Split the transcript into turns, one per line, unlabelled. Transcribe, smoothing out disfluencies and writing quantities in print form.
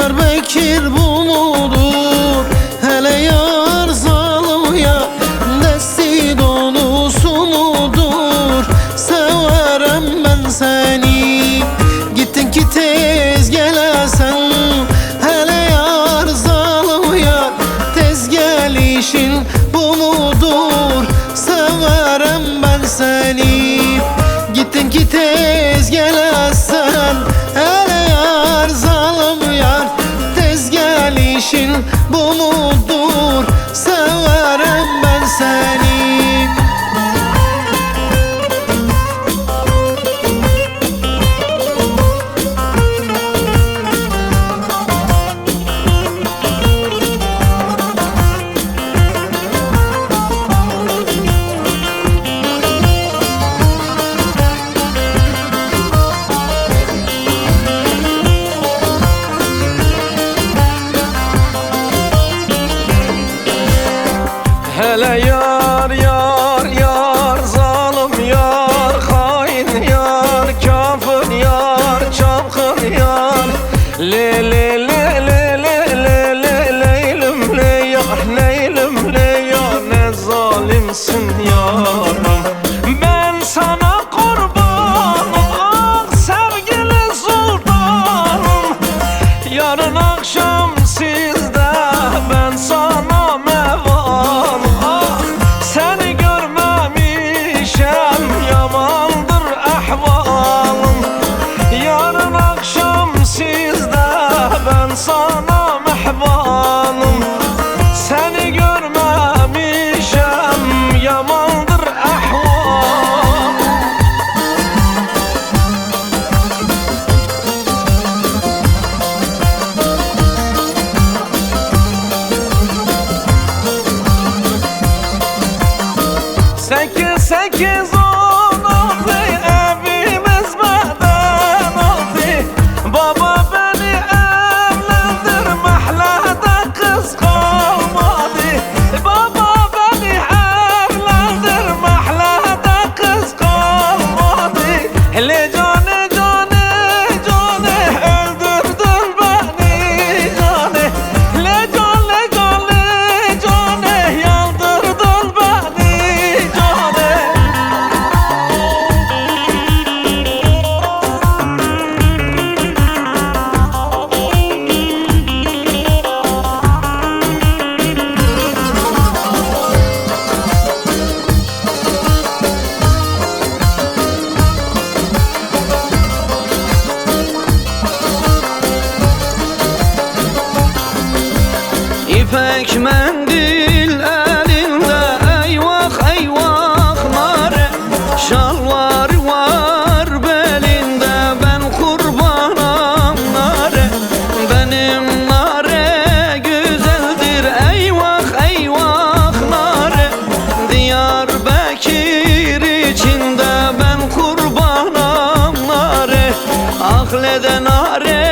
Diyarbakır bu mudur? Hele yar zalım ya, desti dolusu mudur? Severim ben seni, gittin ki tez gelesen. Hele yar zalım ya, tez gelişin bu mudur? Severim ben seni, gittin ki tez gelesen. Hele yar zalım yar, tez gelişin bu mudur? Severim ben seni.
Hele yar yar yar, zalim yar, hain yar, kafir yar, çapkın yar. Le le le le le le le leylim le ya, leylim le ya, ne zalimsin yarım. Ben sana kurbanım, ah sevgili sultanım. Yarın akşam sizde ben sana mevalım. Seni görmemişem, yamandır ahvalım. Yarın akşam sizde ben sana mehvalım. Seni görmemişem, yamandır ahvalım. Sekiz sekiz on oldu, evimiz beden oldu. Baba beni evlendir, mahallede kız kalmadı. Baba beni evlendir, mahallede kız kalmadı. Le cane cane cane, öldürdün beni cane. Le cane cane cane, yandırdın beni cane.
İpek mendil elinde, eyvah eyvah nare. Şalvar var belinde, ben kurbanım nare. Benim nare güzeldir, eyvah eyvah nare. Diyarbakır içinde ben kurbanım nare. Ahlede nare